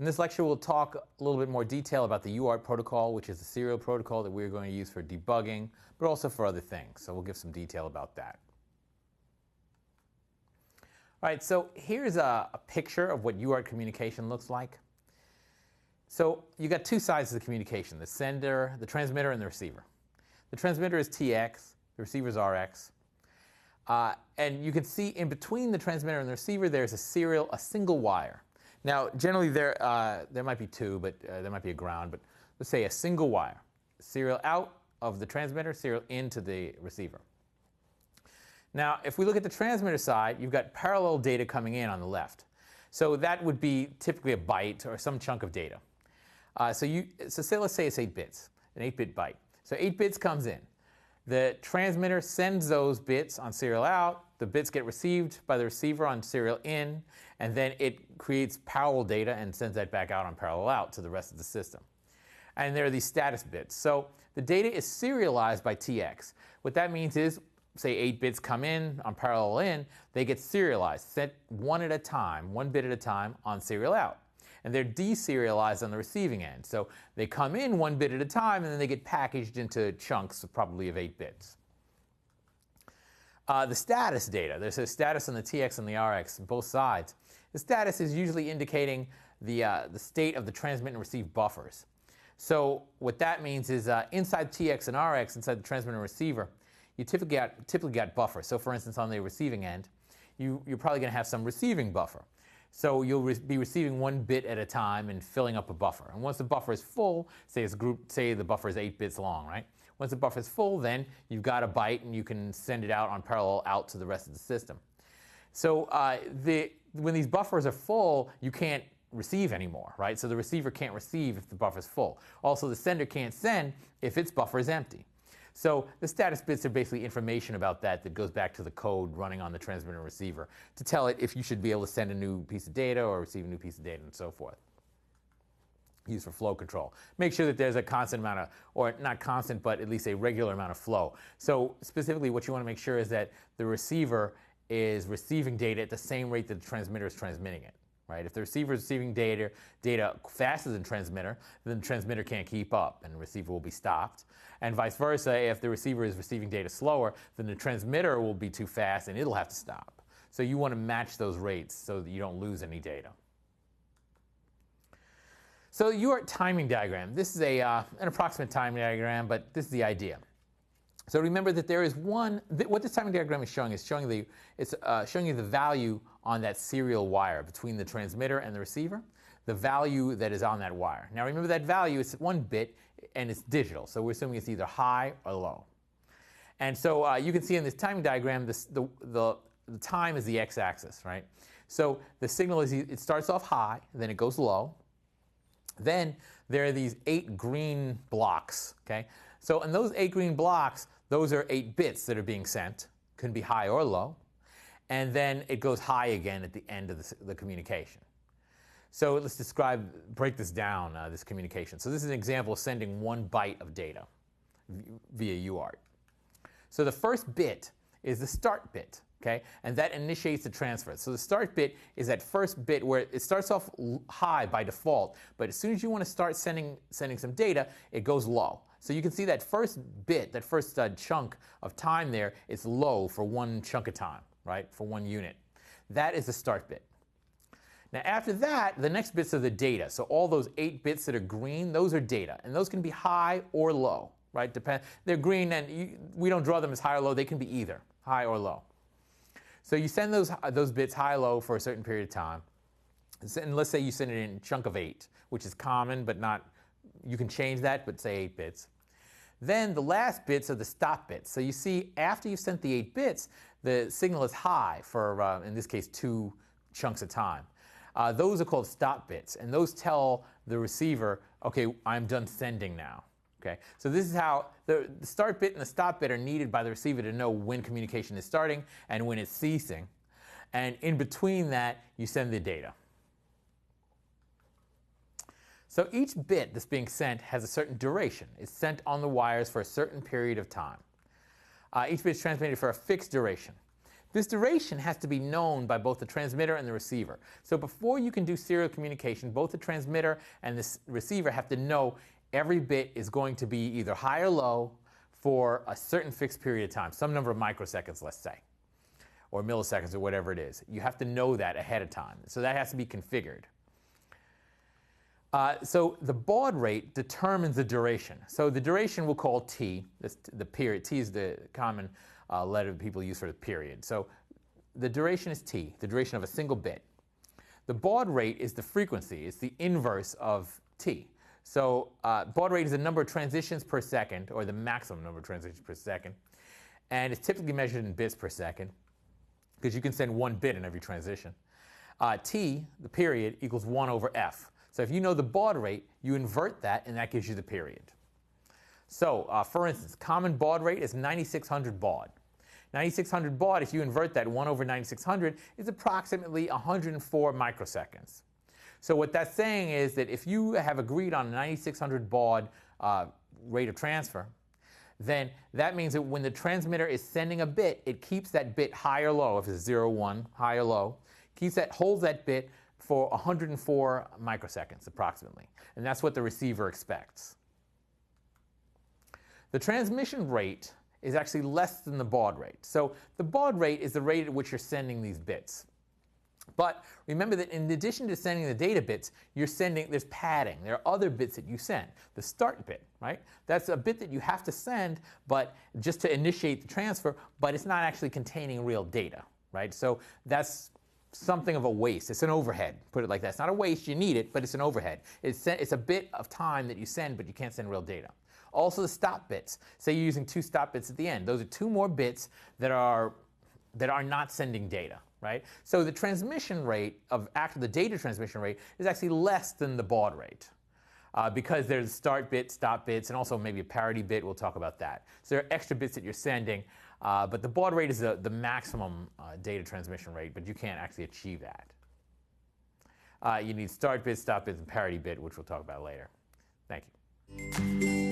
In this lecture, we'll talk a little bit more detail about the UART protocol, which is the serial protocol that we're going to use for debugging, but also for other things. So we'll give some detail about that. All right, so here's a picture of what UART communication looks like. So you got two sides of the communication, the sender, the transmitter, and the receiver. The transmitter is TX, the receiver is RX. And you can see in between the transmitter and the receiver, there's a single wire. Now, generally there might be two, but there might be a ground, but let's say a single wire. Serial out of the transmitter, serial into the receiver. Now, if we look at the transmitter side, you've got parallel data coming in on the left. So that would be typically a byte or some chunk of data. Let's say it's 8 bits, an 8-bit byte. So 8 bits comes in. The transmitter sends those bits on serial out. The bits get received by the receiver on serial in, and then it creates parallel data and sends that back out on parallel out to the rest of the system. And there are these status bits. So the data is serialized by TX. What that means is, say 8 bits come in on parallel in, they get serialized, sent one at a time, 1 bit at a time on serial out. And they're deserialized on the receiving end. So they come in 1 bit at a time, and then they get packaged into chunks probably of 8 bits. The status data, there's a status on the TX and the RX, both sides. The status is usually indicating the state of the transmit and receive buffers. So what that means is inside TX and RX, inside the transmitter and receiver, you typically got buffers. So for instance, on the receiving end, you're probably going to have some receiving buffer. So you'll be receiving 1 bit at a time and filling up a buffer. And once the buffer is full, say the buffer is 8 bits long, right? Once the buffer is full, then you've got a byte and you can send it out on parallel out to the rest of the system. So when these buffers are full, you can't receive anymore, right? So the receiver can't receive if the buffer is full. Also, the sender can't send if its buffer is empty. So the status bits are basically information about that goes back to the code running on the transmitter and receiver to tell it if you should be able to send a new piece of data or receive a new piece of data and so forth. Used for flow control. Make sure that there's a constant amount of, or not constant, but at least a regular amount of flow. So specifically what you want to make sure is that the receiver is receiving data at the same rate that the transmitter is transmitting it. Right? If the receiver is receiving data faster than transmitter, then the transmitter can't keep up and the receiver will be stopped. And vice versa, if the receiver is receiving data slower, then the transmitter will be too fast and it'll have to stop. So you want to match those rates so that you don't lose any data. So UART timing diagram. This is an approximate timing diagram, but this is the idea. So remember that there is what this timing diagram is showing you the value on that serial wire between the transmitter and the receiver, the value that is on that wire. Now remember that value is 1 bit and it's digital, so we're assuming it's either high or low. And so you can see in this timing diagram, the time is the x-axis, right? So the signal it starts off high, then it goes low. Then there are these 8 green blocks, okay? So in those 8 green blocks, those are 8 bits that are being sent, can be high or low, and then it goes high again at the end of the communication. So let's break this down, this communication. So this is an example of sending 1 byte of data via UART. So the first bit is the start bit, okay? And that initiates the transfer. So the start bit is that first bit where it starts off high by default, but as soon as you want to start sending some data, it goes low. So you can see that first bit, that first chunk of time there, is low for 1 chunk of time, right? For 1 unit. That is the start bit. Now after that, the next bits are the data. So all those 8 bits that are green, those are data. And those can be high or low, right? They're green and we don't draw them as high or low. They can be either, high or low. So you send those bits high or low for a certain period of time. And let's say you send it in a chunk of 8, which is common, but not, you can change that, but say 8 bits. Then the last bits are the stop bits. So you see, after you've sent the 8 bits, the signal is high for, in this case, 2 chunks of time. Those are called stop bits, and those tell the receiver, okay, I'm done sending now. Okay? So this is how the start bit and the stop bit are needed by the receiver to know when communication is starting and when it's ceasing. And in between that, you send the data. So each bit that's being sent has a certain duration. It's sent on the wires for a certain period of time. Each bit is transmitted for a fixed duration. This duration has to be known by both the transmitter and the receiver. So before you can do serial communication, both the transmitter and the receiver have to know every bit is going to be either high or low for a certain fixed period of time, some number of microseconds, let's say, or milliseconds or whatever it is. You have to know that ahead of time. So that has to be configured. So the baud rate determines the duration. So the duration we'll call t. The period. T is the common letter people use for the period. So the duration is t, the duration of a single bit. The baud rate is the frequency. It's the inverse of t. So baud rate is the number of transitions per second, or the maximum number of transitions per second. And it's typically measured in bits per second, because you can send 1 bit in every transition. T, the period, equals 1 over f. So if you know the baud rate, you invert that, and that gives you the period. So for instance, common baud rate is 9600 baud. 9600 baud, if you invert that 1 over 9600, is approximately 104 microseconds. So what that's saying is that if you have agreed on 9600 baud rate of transfer, then that means that when the transmitter is sending a bit, it keeps that bit high or low, if it's 0, 1, high or low, holds that bit for 104 microseconds approximately. And that's what the receiver expects. The transmission rate is actually less than the baud rate. So the baud rate is the rate at which you're sending these bits. But remember that in addition to sending the data bits, there's padding. There are other bits that you send. The start bit, right? That's a bit that you have to send, but just to initiate the transfer, but it's not actually containing real data, right? So that's something of a waste. It's an overhead, put it like that. It's not a waste, you need it, but it's an overhead. It's a bit of time that you send, but you can't send real data. Also the stop bits. Say you're using 2 stop bits at the end. Those are 2 more bits that are not sending data, right? So the transmission rate after the data transmission rate is actually less than the baud rate. Because there's start bits, stop bits, and also maybe a parity bit. We'll talk about that. So there are extra bits that you're sending, but the baud rate is the maximum data transmission rate, but you can't actually achieve that. You need start bits, stop bits, and parity bit, which we'll talk about later. Thank you.